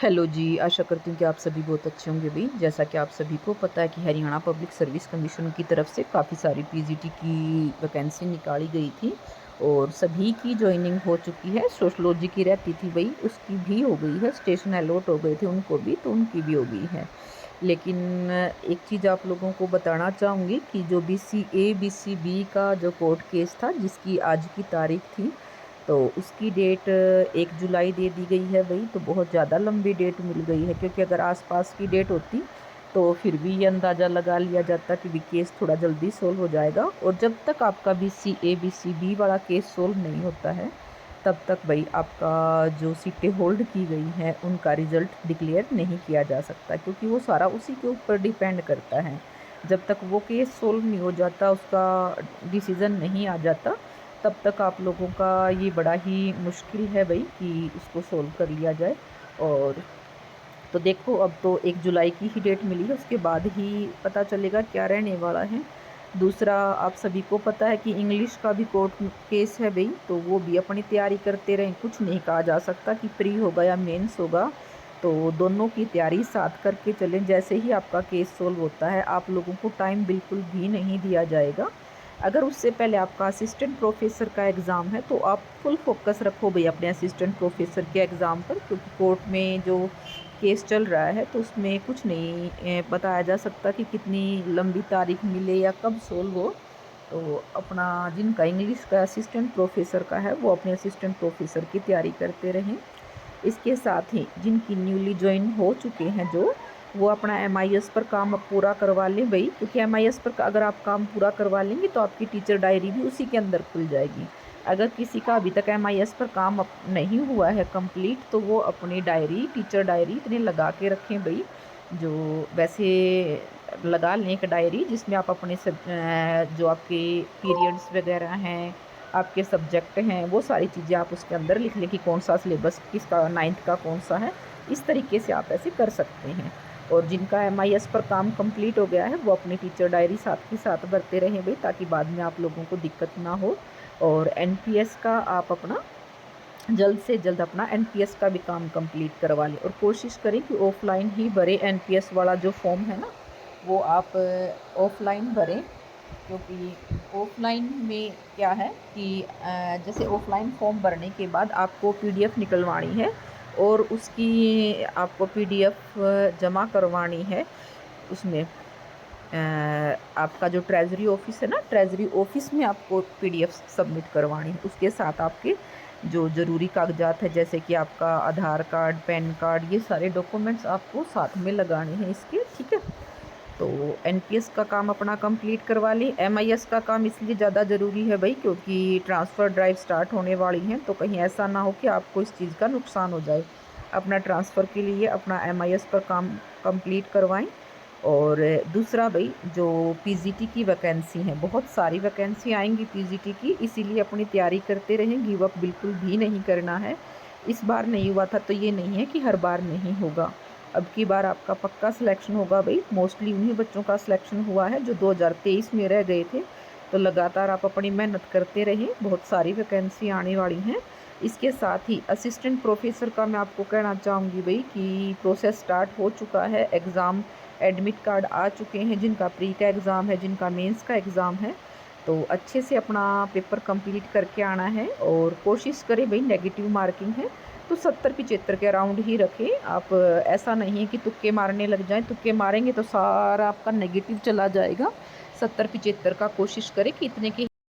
Hello जी, आशा करती हूँ कि आप सभी बहुत अच्छे होंगे भई। जैसा कि आप सभी को पता है कि हरियाणा पब्लिक सर्विस कमीशन की तरफ से काफ़ी सारी पीजीटी की वैकेंसी निकाली गई थी और सभी की जॉइनिंग हो चुकी है। सोशियोलॉजी की रहती थी भई, उसकी भी हो गई है। स्टेशन अलॉट हो गए थे उनको भी, तो उनकी भी हो गई है। लेकिन एक चीज़ आप लोगों को बताना चाहूँगी कि जो बीसीए, बीसीबी का जो कोर्ट केस था, जिसकी आज की तारीख थी, तो उसकी डेट 1 जुलाई दे दी गई है भई, तो बहुत ज़्यादा लंबी डेट मिल गई है क्योंकि अगर आस-पास की डेट होती, तो फिर भी ये अंदाज़ा लगा लिया जाता कि केस थोड़ा जल्दी सॉल्व हो जाएगा और जब तक आपका बीसीए, बीसीबी वाला केस सॉल्व नहीं होता है, तब तक भई आपका जो सीटें होल्ड की गई हैं, उनका रिज़ल्ट डिक्लेयर नहीं किया जा सकता क्योंकि वो सारा उसी के ऊपर डिपेंड करता है। जब तक वो केस सॉल्व नहीं हो जाता, उसका डिसीज़न नहीं आ जाता, तब तक आप लोगों का ये बड़ा ही मुश्किल है भई कि इसको सॉल्व कर लिया जाए। और तो देखो, अब तो 1 जुलाई की ही डेट मिली है, उसके बाद ही पता चलेगा क्या रहने वाला है। दूसरा, आप सभी को पता है कि इंग्लिश का भी कोर्ट केस है भई, तो वो भी अपनी तैयारी करते रहें। कुछ नहीं कहा जा सकता कि प्री होगा या मेंस होगा, तो दोनों की तैयारी साथ करके चलें। जैसे ही आपका केस सॉल्व होता है, आप लोगों को टाइम बिल्कुल भी नहीं दिया जाएगा। अगर उससे पहले आपका असिस्टेंट प्रोफ़ेसर का एग्ज़ाम है, तो आप फुल फ़ोकस रखो भई अपने असिस्टेंट प्रोफ़ेसर के एग्ज़ाम पर, क्योंकि कोर्ट में जो केस चल रहा है तो उसमें कुछ नहीं बताया जा सकता कि कितनी लंबी तारीख मिले या कब सोल्व हो। तो अपना जिनका इंग्लिश का असिस्टेंट प्रोफ़ेसर का है, वो अपने असिस्टेंट प्रोफ़ेसर की तैयारी करते रहें। इसके साथ ही जिनकी न्यूली जॉइन हो चुके हैं जो, वो अपना एमआईएस पर काम अब पूरा करवा लें भई, क्योंकि एमआईएस पर अगर आप काम पूरा करवा लेंगे तो आपकी टीचर डायरी भी उसी के अंदर खुल जाएगी। अगर किसी का अभी तक एमआईएस पर काम नहीं हुआ है कंप्लीट, तो वो अपनी डायरी, टीचर डायरी इतने लगा के रखें भई, जो वैसे लगा लें एक डायरी जिसमें आप अपने जो आपके पीरियड्स वगैरह हैं, आपके सब्जेक्ट हैं, वो सारी चीज़ें आप उसके अंदर लिख लें कि कौन-सा सिलेबस किसका, 9th का कौन-सा है। इस तरीके से आप ऐसे कर सकते हैं। और जिनका एमआईएस पर काम कंप्लीट हो गया है, वो अपनी टीचर डायरी साथ के साथ भरते रहें भई, ताकि बाद में आप लोगों को दिक्कत ना हो। और एनपीएस का आप अपना जल्द से जल्द अपना एनपीएस का भी काम कंप्लीट करवा लें और कोशिश करें कि ऑफ़लाइन ही भरें। एनपीएस वाला जो फॉर्म है ना, वो आप ऑफ़लाइन भरें, क्योंकि ऑफ़लाइन में क्या है कि जैसे ऑफ़लाइन फॉर्म भरने के बाद आपको पीडीएफ निकलवानी है और उसकी आपको पीडीएफ जमा करवानी है उसमें, आपका जो ट्रेज़री ऑफ़िस है ना, ट्रेज़री ऑफ़िस में आपको पीडीएफ सबमिट करवानी है। उसके साथ आपके जो ज़रूरी कागज़ात हैं, जैसे कि आपका आधार कार्ड, पैन कार्ड, ये सारे डॉक्यूमेंट्स आपको साथ में लगाने हैं इसके, ठीक है? तो एनपीएस का काम अपना कंप्लीट करवा लें। एमआईएस का काम इसलिए ज़्यादा ज़रूरी है भई, क्योंकि ट्रांसफ़र ड्राइव स्टार्ट होने वाली हैं, तो कहीं ऐसा ना हो कि आपको इस चीज़ का नुकसान हो जाए। अपना ट्रांसफ़र के लिए अपना एमआईएस पर काम कंप्लीट करवाएँ। और दूसरा भई, जो पीजीटी की वैकेंसी हैं, बहुत सारी वैकेंसी आएँगी पीजीटी की, इसीलिए अपनी तैयारी करते रहें, गिव अप बिल्कुल भी नहीं करना है। इस बार नहीं हुआ था तो ये नहीं है कि हर बार नहीं होगा। अब की बार आपका पक्का सिलेक्शन होगा भई। मोस्टली उन्हीं बच्चों का सिलेक्शन हुआ है जो 2023 में रह गए थे। तो लगातार आप अपनी मेहनत करते रहें, बहुत सारी वैकेंसी आने वाली हैं। इसके साथ ही असिस्टेंट प्रोफ़ेसर का मैं आपको कहना चाहूँगी भई कि प्रोसेस स्टार्ट हो चुका है। एग्ज़ाम एडमिट कार्ड आ चुके हैं, जिनका प्री का एग्ज़ाम है, जिनका मेंस का एग्ज़ाम है। तो अच्छे से अपना पेपर कंप्लीट करके आना है और कोशिश करें भई, नेगेटिव मार्किंग है तो 70-75 के अराउंड ही रखें आप। ऐसा नहीं है कि तुक्के मारने लग जाएँ, तुक्के मारेंगे तो सारा आपका नेगेटिव चला जाएगा। 70-75 का कोशिश करें कि इतने के